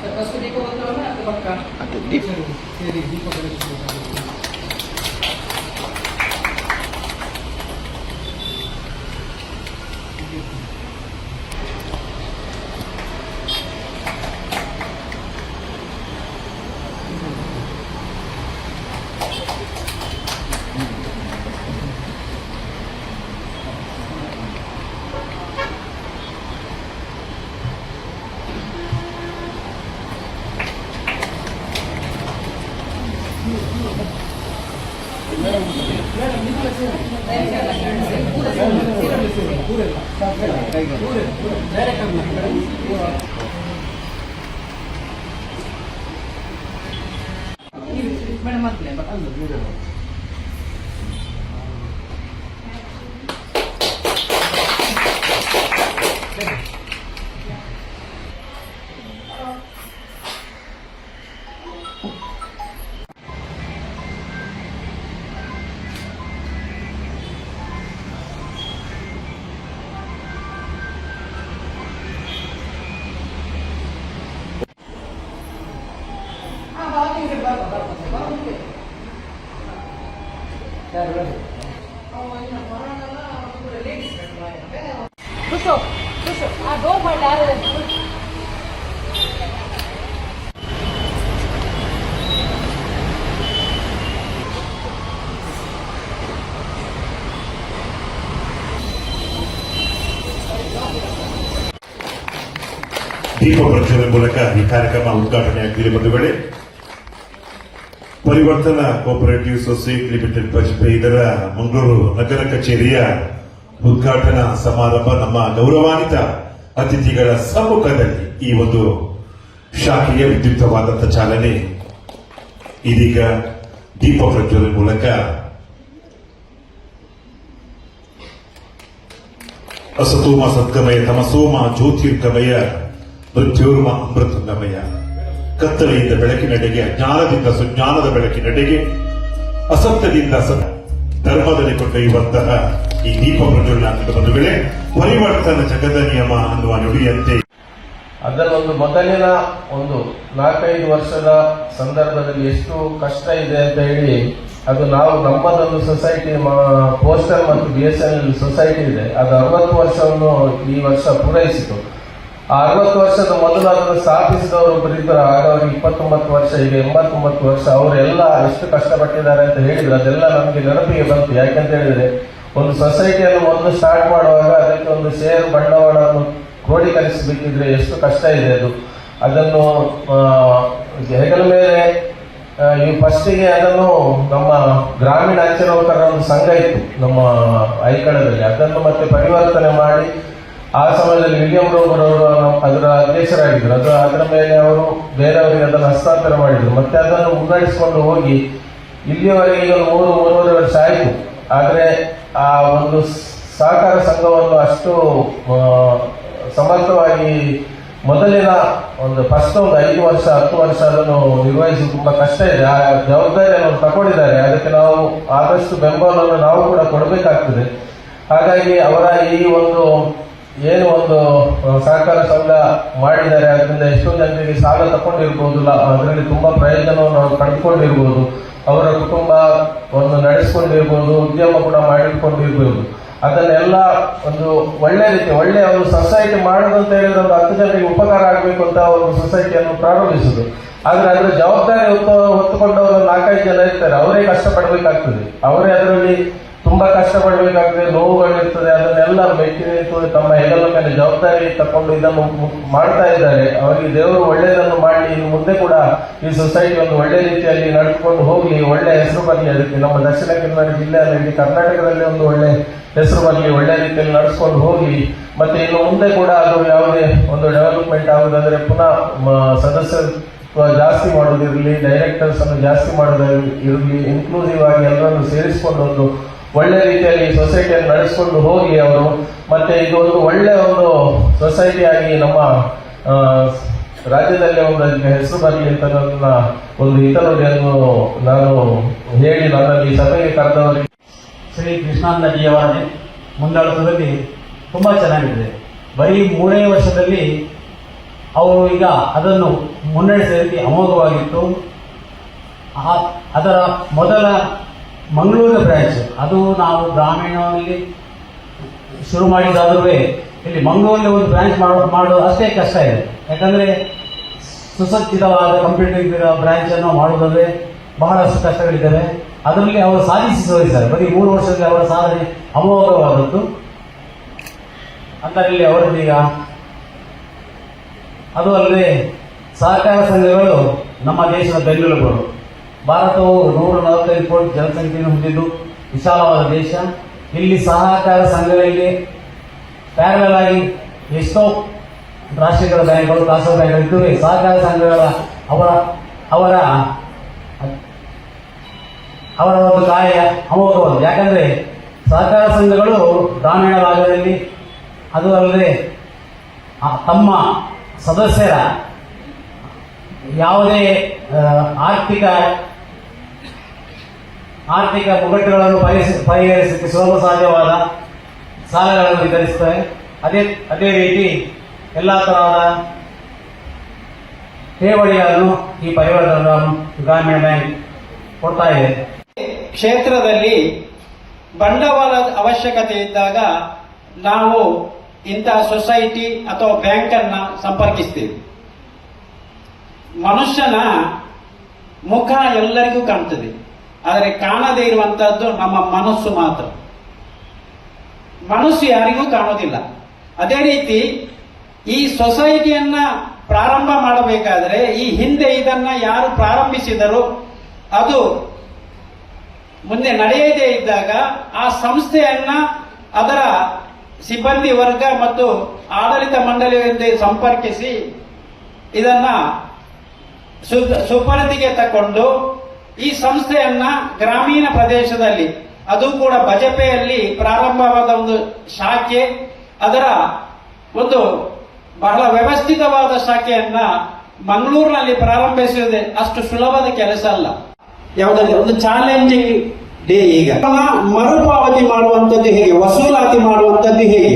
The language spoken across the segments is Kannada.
ದೀಪ ಪ್ರಜ್ವಲನೆ ಮೂಲಕ ಈ ಕಾರ್ಯಕ್ರಮ ಉದ್ಘಾಟನೆಯಾಗಿದೆ. ಬಂಧುಗಳೇ, ಪರಿವರ್ತನಾ ಕೋಆಪರೇಟಿವ್ ಸೊಸೈಟಿ ಲಿಮಿಟೆಡ್ ಪಜ್ಪೆ ಇದರ ಮಂಗಳೂರು ನಗರ ಕಚೇರಿಯ ಉದ್ಘಾಟನಾ ಸಮಾರಂಭ ನಮ್ಮ ಗೌರವಾನ್ವಿತ ಅತಿಥಿಗಳ ಸಮ್ಮುಖದಲ್ಲಿ ಈ ಒಂದು ಶಾಖೆಯ ವಿದ್ಯುಕ್ತವಾದಂತಹ ಚಾಲನೆ ಇದೀಗ ದೀಪ ಪ್ರಜ್ವಲನೆ ಮೂಲಕ ಅಸತೋಮ ಸದ್ಗಮಯ ತಮಸೋಮ ಜ್ಯೋತಿರ್ಗಮಯ ಮೃತ್ಯೋರ್ಮ ಅಮೃತಂಗಮಯ. ಕತ್ತಲೆಯಿಂದ ಬೆಳಕಿನೆಡೆಗೆ, ಅಜ್ಞಾನದಿಂದ ಸುಜ್ಞಾನದ ಬೆಳಕಿನೆಡೆಗೆ, ಅಸತ್ಯದಿಂದ ಧರ್ಮದಲ್ಲಿ ಕೊಂಡೊಯ್ಯುವಂತಹ ಈ ದೀಪ ಪ್ರಜ್ವಲನೆ ಬಂಧುಗಳೇ, ಪರಿವರ್ತನ ಜಗದ ನಿಯಮ ಅನ್ನುವ ನುಡಿಯಂತೆ ಅದರೊಂದು ಮೊದಲಿನ 4-5 ವರ್ಷದ ಸಂದರ್ಭದಲ್ಲಿ ಎಷ್ಟು ಕಷ್ಟ ಇದೆ ಅಂತ ಹೇಳಿ, ಅದು ನಾವು ನಮ್ಮದೊಂದು ಸೊಸೈಟಿ ಪೋಸ್ಟಲ್ ಮತ್ತು BSNL ಸೊಸೈಟಿ ಇದೆ, ಅದು 60 ವರ್ಷವನ್ನು ಈ ವರ್ಷ ಪೂರೈಸಿತು. ಆ 60 ವರ್ಷದ ಮೊದಲು ಅದನ್ನು ಸ್ಥಾಪಿಸಿದವರು ಒಬ್ಬರಿದ್ದರು. ಆಗ ಅವರಿಗೆ 29 ವರ್ಷ, ಈಗ 89 ವರ್ಷ. ಅವರೆಲ್ಲ ಎಷ್ಟು ಕಷ್ಟಪಟ್ಟಿದ್ದಾರೆ ಅಂತ ಹೇಳಿದ್ರು. ಅದೆಲ್ಲ ನಮಗೆ ನೆನಪಿಗೆ ಬಂತು. ಯಾಕೆಂತ ಹೇಳಿದ್ರೆ, ಒಂದು ಸೊಸೈಟಿಯನ್ನು ಮೊದಲು ಸ್ಟಾರ್ಟ್ ಮಾಡುವಾಗ ಅದಕ್ಕೆ ಒಂದು ಶೇರ್ ಬಂಡವಾಳವನ್ನು ಕ್ರೋಢೀಕರಿಸಬೇಕಿದ್ರೆ ಎಷ್ಟು ಕಷ್ಟ ಇದೆ. ಅದನ್ನು ಹೆಗಲ ಮೇಲೆ ಈ ಫಸ್ಟಿಗೆ ಅದನ್ನು ನಮ್ಮ ಗ್ರಾಮೀಣ ಅಂಚೆ ನೌಕರರ ಒಂದು ಸಂಘ ಇತ್ತು ನಮ್ಮ ಐಕಳದಲ್ಲಿ. ಅದನ್ನು ಮತ್ತೆ ಪರಿವರ್ತನೆ ಮಾಡಿ ಆ ಸಮಯದಲ್ಲಿ ವಿಲಿಯಂ ರೋಬರ್ ಅವರು ಅದರ ಅಧ್ಯಕ್ಷರಾಗಿದ್ದರು. ಅದರ ಮೇಲೆ ಅವರು ಬೇರೆಯವರಿಗೆ ಅದನ್ನು ಹಸ್ತಾಂತರ ಮಾಡಿದರು. ಮತ್ತೆ ಅದನ್ನು ಮುನ್ನಡೆಸಿಕೊಂಡು ಹೋಗಿ ಇಲ್ಲಿಯವರೆಗೆ ಈಗ 3-3.5 ವರ್ಷ ಆಯಿತು. ಆದರೆ ಆ ಒಂದು ಸಹಕಾರ ಸಂಘವನ್ನು ಅಷ್ಟು ಸಮರ್ಥವಾಗಿ ಮೊದಲಿನ ಫಸ್ಟ್ 5 ವರ್ಷ 10 ವರ್ಷ ಅದನ್ನು ನಿರ್ವಹಿಸುವುದು ತುಂಬಾ ಕಷ್ಟ ಇದೆ. ಆ ಜವಾಬ್ದಾರಿಯನ್ನು ತಗೊಂಡಿದ್ದಾರೆ. ಅದಕ್ಕೆ ನಾವು ಆದಷ್ಟು ಬೆಂಬಲವನ್ನು ನಾವು ಕೂಡ ಕೊಡಬೇಕಾಗ್ತದೆ. ಹಾಗಾಗಿ ಅವರ ಈ ಏನು ಸಹಕಾರ ಸಂಘ ಮಾಡಿದ್ದಾರೆ, ಅದರಿಂದ ಎಷ್ಟೋ ಜನರಿಗೆ ಸಾಲ ತಗೊಂಡಿರ್ಬೋದು, ಅದರಲ್ಲಿ ತುಂಬಾ ಪ್ರಯೋಜನವನ್ನು ಅವರು ಪಡೆದುಕೊಂಡಿರ್ಬೋದು, ಅವರ ಕುಟುಂಬವನ್ನು ನಡೆಸಿಕೊಂಡಿರ್ಬೋದು, ಉದ್ಯಮ ಕೂಡ ಮಾಡಿಕೊಂಡಿರ್ಬೋದು. ಅದನ್ನೆಲ್ಲ ಒಂದು ಒಳ್ಳೆ ರೀತಿ ಒಳ್ಳೆಯ ಒಂದು ಸೊಸೈಟಿ ಮಾಡುದು ಅಂತ ಹೇಳಿದ್ರೆ ಒಂದು 10 ಜನರಿಗೆ ಉಪಕಾರ ಆಗಬೇಕು ಅಂತ ಒಂದು ಸೊಸೈಟಿಯನ್ನು ಪ್ರಾರಂಭಿಸುದು. ಆದ್ರೆ ಅದರ ಜವಾಬ್ದಾರಿ ಹೊತ್ತುಕೊಂಡವರು 4-5 ಜನ ಇರ್ತಾರೆ. ಅವರೇ ಕಷ್ಟಪಡಬೇಕಾಗ್ತದೆ, ಅವರೇ ಅದರಲ್ಲಿ ತುಂಬಾ ಕಷ್ಟಪಡಬೇಕಾಗ್ತದೆ, ನೋವುಗಳಿರ್ತದೆ. ಅದನ್ನೆಲ್ಲ ಮೆಟ್ಟಿ ನಿಂತು ತಮ್ಮ ಹೆಗಲ ಮೇಲೆ ಜವಾಬ್ದಾರಿ ತಕೊಂಡು ಇದನ್ನು ಮಾಡ್ತಾ ಇದ್ದಾರೆ. ಅವರಿಗೆ ದೇವರು ಒಳ್ಳೆಯದನ್ನು ಮಾಡಿ ಇನ್ನು ಮುಂದೆ ಕೂಡ ಈ ಸೊಸೈಟಿ ಒಂದು ಒಳ್ಳೆ ರೀತಿಯಲ್ಲಿ ನಡೆದುಕೊಂಡು ಹೋಗ್ಲಿ, ಒಳ್ಳೆ ಹೆಸರು ಬರಲಿ. ಅದಕ್ಕೆ ನಮ್ಮ ದಕ್ಷಿಣ ಕನ್ನಡ ಜಿಲ್ಲೆ ಇಡೀ ಕರ್ನಾಟಕದಲ್ಲಿ ಒಂದು ಒಳ್ಳೆ ಹೆಸರು ಬರಲಿ, ಒಳ್ಳೆ ರೀತಿಯಲ್ಲಿ ನಡೆಸ್ಕೊಂಡು ಹೋಗಿ. ಮತ್ತೆ ಇನ್ನು ಮುಂದೆ ಕೂಡ ಅದು ಯಾವುದೇ ಒಂದು ಡೆವಲಪ್ಮೆಂಟ್ ಆಗುವುದಾದ್ರೆ ಪುನಃ ಸದಸ್ಯತ್ವ ಜಾಸ್ತಿ ಮಾಡೋದಿರಲಿ, ಡೈರೆಕ್ಟರ್ಸ್ ಅನ್ನು ಜಾಸ್ತಿ ಮಾಡೋದಿರಲಿ, ಇನ್ಕ್ಲೂಸಿವ್ ಆಗಿ ಎಲ್ಲರನ್ನು ಸೇರಿಸಿಕೊಂಡು ಒಂದು ಒಳ್ಳೆ ರೀತಿಯಲ್ಲಿ ಸೊಸೈಟಿಯನ್ನು ನಡೆಸಿಕೊಂಡು ಹೋಗಿ ಅವರು. ಮತ್ತೆ ಇದು ಒಂದು ಒಳ್ಳೆ ಒಂದು ಸೊಸೈಟಿಯಾಗಿ ನಮ್ಮ ರಾಜ್ಯದಲ್ಲಿ ಒಂದು ಹೆಸರು ಬರಲಿ ಅಂತ ನನ್ನ ಒಂದು ಹಿತನುಡಿಯನ್ನು ನಾನು ಹೇಳಿ ನನ್ನಲ್ಲಿ ಸಭೆಗೆ ಕರೆದವರಿಗೆ ಶ್ರೀ ಕೃಷ್ಣಾನಂದಜಿಯವರ ಮುಂದಾಳತ್ವದಲ್ಲಿ ತುಂಬ ಚೆನ್ನಾಗಿದೆ. ಬರೀ 3 ವರ್ಷದಲ್ಲಿ ಅವರು ಈಗ ಅದನ್ನು ಮುನ್ನಡೆಸಿದ ರೀತಿ ಅಮೋಘವಾಗಿತ್ತು. ಅದರ ಮೊದಲ ಮಂಗಳೂರಿನ ಬ್ರಾಂಚ್ ಅದು ನಾವು ಗ್ರಾಮೀಣದಲ್ಲಿ ಶುರು ಮಾಡಿದಾದರೂ ಇಲ್ಲಿ ಮಂಗಳೂರಲ್ಲಿ ಒಂದು ಬ್ರಾಂಚ್ ಮಾಡೋದು ಅಷ್ಟೇ ಕಷ್ಟ ಇದೆ. ಯಾಕಂದರೆ ಸುಸಜ್ಜಿತವಾದ ಕಂಪ್ಯೂಟರ್ ಬ್ರಾಂಚ್ ಅನ್ನು ಮಾಡುವುದಾದ್ರೆ ಬಹಳಷ್ಟು ಕಷ್ಟಗಳಿದ್ದಾವೆ. ಅದರಲ್ಲಿ ಅವರು ಸಾಧಿಸಿ ತೋರಿಸಿದ್ದಾರೆ. ಬರೀ 3 ವರ್ಷದಲ್ಲಿ ಅವರ ಸಾಧನೆ ಅಮೋಘವಾದದ್ದು. ಅದರಲ್ಲಿ ಅವರದೀಗ ಅದು ಅಲ್ಲದೆ ಸಹಕಾರ ಸಂಘಗಳು ನಮ್ಮ ದೇಶದ ಬೆನ್ನೆಲುಬುಗಳು. ಭಾರತವು 145 ಕೋಟಿ ಜನಸಂಖ್ಯೆಯನ್ನು ಹೊಂದಿದ್ದು ವಿಶಾಲವಾದ ದೇಶ. ಇಲ್ಲಿ ಸಹಕಾರ ಸಂಘಗಳಿಗೆ ಪ್ಯಾರಲಲ್ ಆಗಿ ಎಷ್ಟೋ ರಾಷ್ಟ್ರೀಕೃತ ಬ್ಯಾಂಕ್ಗಳು, ಖಾಸಗಿ ಬ್ಯಾಂಕ್ಗಳು ಇದ್ದರೆ ಸಹಕಾರ ಸಂಘಗಳ ಅವರ ಒಂದು ಕಾರ್ಯ ಅಮೋಘವಾದದ್ದು. ಯಾಕಂದರೆ ಸಹಕಾರ ಸಂಘಗಳು ಗ್ರಾಮೀಣ ಭಾಗದಲ್ಲಿ ಅದು ಅಲ್ಲದೆ ತಮ್ಮ ಸದಸ್ಯರ ಯಾವುದೇ ಆರ್ಥಿಕ ಮುಗ್ಗಟ್ಟುಗಳನ್ನು ಪರಿಹರಿಸಲಿಕ್ಕೆ ಸುಲಭ ಸಾಧ್ಯವಾದ ಸಾಲಗಳನ್ನು ವಿತರಿಸುತ್ತವೆ. ಅದೇ ರೀತಿ ಎಲ್ಲ ತರಹದ ಠೇವಣಿಗಳನ್ನು ಈ ಪರಿವರ್ತನಾ ಗ್ರಾಮೀಣ ಬ್ಯಾಂಕ್ ಕೊಡ್ತಾ ಇದೆ. ಕ್ಷೇತ್ರದಲ್ಲಿ ಬಂಡವಾಳದ ಅವಶ್ಯಕತೆ ಇದ್ದಾಗ ನಾವು ಇಂತಹ ಸೊಸೈಟಿ ಅಥವಾ ಬ್ಯಾಂಕ್ ಅನ್ನ ಸಂಪರ್ಕಿಸ್ತೀವಿ. ಮನುಷ್ಯನ ಮುಖ ಎಲ್ಲರಿಗೂ ಕಾಣ್ತದೆ, ಆದರೆ ಕಾಣದೇ ಇರುವಂತಹದ್ದು ನಮ್ಮ ಮನಸ್ಸು ಮಾತ್ರ. ಮನಸ್ಸು ಯಾರಿಗೂ ಕಾಣೋದಿಲ್ಲ. ಅದೇ ರೀತಿ ಈ ಸೊಸೈಟಿಯನ್ನ ಪ್ರಾರಂಭ ಮಾಡಬೇಕಾದ್ರೆ ಈ ಹಿಂದೆ ಇದನ್ನ ಯಾರು ಪ್ರಾರಂಭಿಸಿದರು ಅದು ಮುಂದೆ ನಡೆಯದೇ ಇದ್ದಾಗ ಆ ಸಂಸ್ಥೆಯನ್ನ ಅದರ ಸಿಬ್ಬಂದಿ ವರ್ಗ ಮತ್ತು ಆಡಳಿತ ಮಂಡಳಿಯಿಂದ ಸಂಪರ್ಕಿಸಿ ಇದನ್ನ ಸುಪರದಿಗೆ ತಕೊಂಡು ಈ ಸಂಸ್ಥೆಯನ್ನ ಗ್ರಾಮೀಣ ಪ್ರದೇಶದಲ್ಲಿ ಅದು ಕೂಡ ಬಜಪೆಯಲ್ಲಿ ಪ್ರಾರಂಭವಾದ ಒಂದು ಶಾಖೆ, ಅದರ ಒಂದು ಬಹಳ ವ್ಯವಸ್ಥಿತವಾದ ಶಾಖೆಯನ್ನ ಮಂಗಳೂರಿನಲ್ಲಿ ಪ್ರಾರಂಭಿಸುವುದೇ ಅಷ್ಟು ಸುಲಭದ ಕೆಲಸ ಅಲ್ಲ. ಯಾವುದಾದ್ರೆ ಒಂದು ಚಾಲೆಂಜಿಂಗ್ ಡೇ. ಈಗ ಮರುಪಾವತಿ ಮಾಡುವಂಥದ್ದು ಹೇಗೆ, ವಸೂಲಾತಿ ಮಾಡುವಂಥದ್ದು ಹೇಗೆ,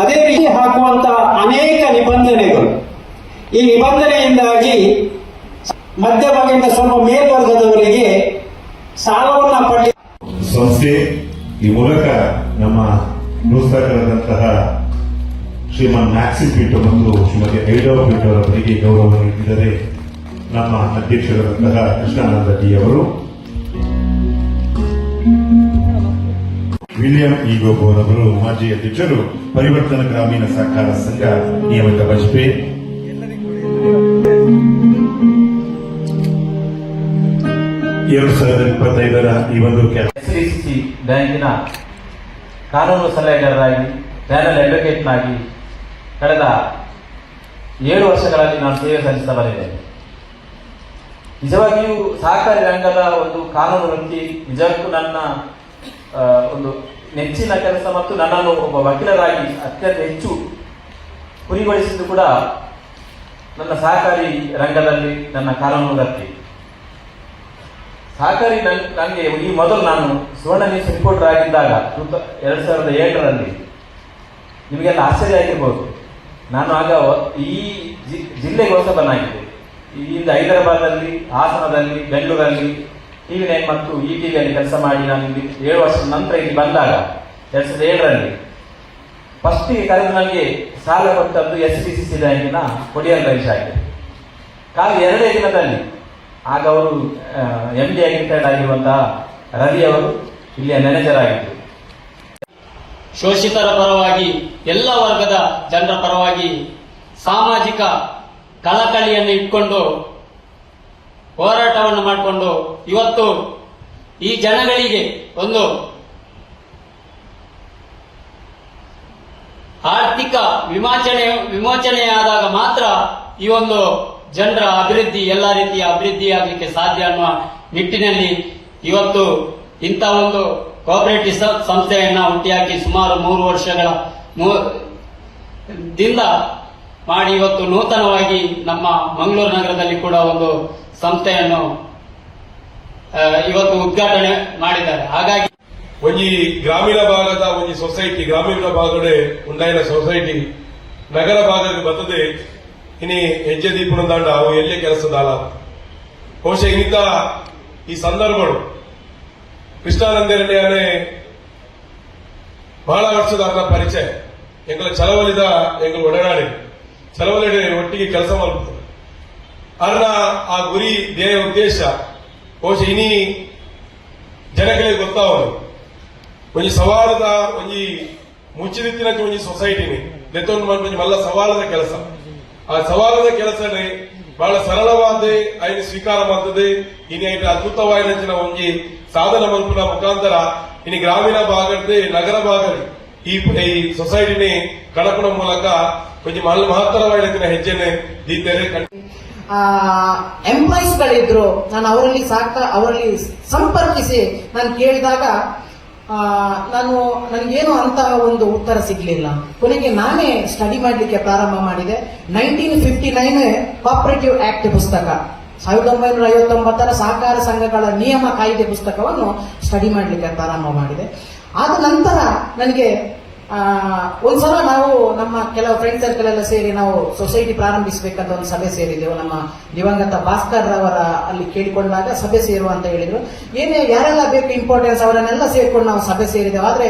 ಅದೇ ರೀತಿ ಹಾಕುವಂತಹ ಅನೇಕ ನಿಬಂಧನೆಗಳು. ಈ ನಿಬಂಧನೆಯಿಂದಾಗಿ ಮಧ್ಯಮದಿಂದ ಸ್ವಲ್ಪ ಮೇಲ್ವರ್ಗದವರಿಗೆ ಸಾಲವನ್ನು ಪಡೆಯ ಸಂಸ್ಥೆ ಈ ಮೂಲಕ ನಮ್ಮ ಪ್ರೋತ್ಸಾಹಕರಾದಂತಹ ಶ್ರೀಮಾನ್ ಮ್ಯಾಕ್ಸಿಮ್ ಪೀಟೋ ಮತ್ತು ಶ್ರೀಮತಿ ಐಡಾ ಪೀಟೋ ಅವರಿಗೆ ಗೌರವ ನೀಡಿದ್ದಾರೆ. ನಮ್ಮ ಅಧ್ಯಕ್ಷರಾದಂತಹ ಕೃಷ್ಣಾನಂದ ಡಿ ಅವರು, ವಿಲಿಯಂ ಇಗೋಬೋರ್ ಅವರು ಮಾಜಿ ಅಧ್ಯಕ್ಷರು, ಪರಿವರ್ತನಾ ಗ್ರಾಮೀಣ ಸಹಕಾರ ಸಂಘ ನಿಯಮಿತ ಬಜಪೆ. 2025 ಈ ಒಂದು SDCC ಬ್ಯಾಂಕಿನ ಕಾನೂನು ಸಲಹೆಗಾರರಾಗಿ, ಪ್ಯಾನಲ್ ಅಡ್ವೊಕೇಟ್ನಾಗಿ ಕಳೆದ 7 ವರ್ಷಗಳಲ್ಲಿ ನಾನು ಸೇವೆ ಸಲ್ಲಿಸ್ತಾ ಬಂದಿದ್ದೇನೆ. ನಿಜವಾಗಿಯೂ ಸಹಕಾರಿ ರಂಗದ ಒಂದು ಕಾನೂನು ವೃತ್ತಿ ನಿಜಕ್ಕೂ ನನ್ನ ಒಂದು ನೆಚ್ಚಿನ ಕೆಲಸ ಮತ್ತು ನನ್ನನ್ನು ಒಬ್ಬ ವಕೀಲರಾಗಿ ಅತ್ಯಂತ ಹೆಚ್ಚು ಗುರಿಗೊಳಿಸಿದ್ದು ಕೂಡ ನನ್ನ ಸಹಕಾರಿ ರಂಗದಲ್ಲಿ ನನ್ನ ಕಾನೂನು ವೃತ್ತಿ. ಸಹಕಾರಿ ನನಗೆ ಈ ಮೊದಲು ನಾನು ಸುವರ್ಣ ನ್ಯೂಸ್ ರಿಪೋರ್ಟರ್ ಆಗಿದ್ದಾಗ 2007ರಲ್ಲಿ ನಿಮಗೆಲ್ಲ ಆಶ್ಚರ್ಯ ಆಗಿರ್ಬೋದು. ನಾನು ಆಗ ಈ ಜಿಲ್ಲೆಗೆ ಹೊಸಬನಾಗಿದ್ದೆ. ಇಲ್ಲಿಂದ ಹೈದರಾಬಾದಲ್ಲಿ, ಹಾಸನದಲ್ಲಿ, ಬೆಂಗಳೂರಲ್ಲಿ TV9 ಮತ್ತು ETVಯಲ್ಲಿ ಕೆಲಸ ಮಾಡಿ ನಾನು ಇಲ್ಲಿ 7 ವರ್ಷದ ನಂತರ ಇಲ್ಲಿ ಬಂದಾಗ 2007ರಲ್ಲಿ ಫಸ್ಟಿಗೆ ಕರೆದು ನನಗೆ ಸಾಲ ಕೊಟ್ಟದ್ದು SDCC ಬ್ಯಾಂಕಿನ ಕೊಡಿಯಲ್ ರೈಸ್ ಆಗಿದೆ. ಕಾಲ 2 ದಿನದಲ್ಲಿ ಆಗ ಅವರು MD ಆಗಿ ರಿಟೈರ್ಡ್ ಆಗಿರುವಂತಹ ರವಿ ಅವರು ಇಲ್ಲಿಯ ಮ್ಯಾನೇಜರ್ ಆಗಿದ್ದರು. ಶೋಷಿತರ ಪರವಾಗಿ, ಎಲ್ಲ ವರ್ಗದ ಜನರ ಪರವಾಗಿ ಸಾಮಾಜಿಕ ಕಳಕಳಿಯನ್ನು ಇಟ್ಕೊಂಡು ಹೋರಾಟವನ್ನು ಮಾಡಿಕೊಂಡು ಇವತ್ತು ಈ ಜನಗಳಿಗೆ ಒಂದು ಆರ್ಥಿಕ ವಿಮೋಚನೆಯಾದಾಗ ಮಾತ್ರ ಈ ಒಂದು ಜನರ ಅಭಿವೃದ್ಧಿ, ಎಲ್ಲ ರೀತಿಯ ಅಭಿವೃದ್ಧಿ ಆಗಲಿಕ್ಕೆ ಸಾಧ್ಯ ಅನ್ನುವ ನಿಟ್ಟಿನಲ್ಲಿ ಇವತ್ತು ಇಂಥ ಒಂದು ಕೋಆಪರೇಟಿವ್ ಸಂಸ್ಥೆಯನ್ನ ಹುಟ್ಟಿಹಾಕಿ ಸುಮಾರು 3 ವರ್ಷಗಳ ದಿಂದ ಮಾಡಿ ಇವತ್ತು ನೂತನವಾಗಿ ನಮ್ಮ ಮಂಗಳೂರು ನಗರದಲ್ಲಿ ಕೂಡ ಒಂದು ಸಂಸ್ಥೆಯನ್ನು ಇವತ್ತು ಉದ್ಘಾಟನೆ ಮಾಡಿದ್ದಾರೆ. ಹಾಗಾಗಿ ಒಂಜಿ ಗ್ರಾಮೀಣ ಭಾಗದ ಒಂಜಿ ಸೊಸೈಟಿ, ಗ್ರಾಮೀಣ ಭಾಗಡೆ ಉಂಡಾಯಿನ ಸೊಸೈಟಿ ನಗರ ಭಾಗಕ್ಕೆ ಬರ್ತದೆ ಇನಿ ಹೆಜ್ಜೆ ದೀಪನ ದಂಡ ಅವು ಎಲ್ಲೇ ಕೆಲಸದಾಲ ಬಹುಶಃ ಇನ್ನಿತ ಈ ಸಂದರ್ಭಗಳು ಕೃಷ್ಣಾನಂದರೇ ಬಹಳ ವರ್ಷದ ಅವರ ಪರಿಚಯ ಎಂಗಳ ಚಳವಳಿದ ಎಂಗಳ ಒಡನಾಡಿ ಚಳವಳಿ ಒಟ್ಟಿಗೆ ಕೆಲಸ ಮಾಡ್ತಾರೆ ಅರ್ನ ಆ ಗುರಿ ಧ್ಯೇಯ ಉದ್ದೇಶ ಬಹುಶಃ ಇನಿ ಜನಗಳಿಗೆ ಗೊತ್ತಾವದು ಒಂಜಿ ಸವಾಲದ ಒಂಜಿ ಮುಚ್ಚಿದಿತ್ತಿನ ಒಂಜಿ ಸೊಸೈಟಿನಿ ದೆತ್ತೊಂದು ಒಂಜಿ ಮಲ್ಲ ಸವಾಲದ ಕೆಲಸ ಆ ಸವಾಲದ ಕೆಲಸನೇ ಬಹಳ ಸರಳವಾದ ಐನು ಸ್ವೀಕಾರ ಮಾಡ್ತದೆ ಇನಿ ಐಟ ಅದ್ಭುತವಾದ ಒಂಜಿ ಸಾಧನ ಮಲ್ಪನ ಮುಖಾಂತರ ಇನಿ ಗ್ರಾಮೀಣ ಭಾಗದ ನಗರ ಭಾಗದ ಈ ಸೊಸೈಟಿನಿ ಕಳಪನ ಮೂಲಕ ಒಂಜಿ ಮಹತ್ತರವಾದ ಹೆಜ್ಜೆನೆ ದೀತೇನೆ ಎಂಪ್ಲಾಯೀಸ್ ಗಳಿದ್ರು ನಾನು ಅವರಲ್ಲಿ ಸಂಪರ್ಕಿಸಿ ನಾನು ಕೇಳಿದಾಗ ನನಗೇನು ಅಂತ ಒಂದು ಉತ್ತರ ಸಿಗ್ಲಿಲ್ಲ. ಕೊನೆಗೆ ನಾನೇ ಸ್ಟಡಿ ಮಾಡಲಿಕ್ಕೆ ಪ್ರಾರಂಭ ಮಾಡಿದೆ. 1959 ಕೋಆಪರೇಟಿವ್ ಆಕ್ಟ್ ಪುಸ್ತಕ 1959 ಸಹಕಾರ ಸಂಘಗಳ ನಿಯಮ ಕಾಯ್ದೆ ಪುಸ್ತಕವನ್ನು ಸ್ಟಡಿ ಮಾಡಲಿಕ್ಕೆ ಪ್ರಾರಂಭ ಮಾಡಿದೆ. ಆದ ನಂತರ ನನಗೆ ಒಂದ್ಸಲ ನಾವು ನಮ್ಮ ಕೆಲವು ಫ್ರೆಂಡ್ ಸರ್ಕಲ್ ಎಲ್ಲ ಸೇರಿ ನಾವು ಸೊಸೈಟಿ ಪ್ರಾರಂಭಿಸಬೇಕಂತ ಒಂದು ಸಭೆ ಸೇರಿದೆವು. ನಮ್ಮ ದಿವಂಗತ ಭಾಸ್ಕರ್ ಅವರ ಅಲ್ಲಿ ಕೇಳಿಕೊಂಡಾಗ ಸಭೆ ಸೇರು ಅಂತ ಹೇಳಿದ್ರು. ಯಾರೆಲ್ಲ ಬೇಕು ಇಂಪಾರ್ಟೆನ್ಸ್ ಅವರನ್ನೆಲ್ಲ ಸೇರ್ಕೊಂಡು ನಾವು ಸಭೆ ಸೇರಿದೆವು. ಆದ್ರೆ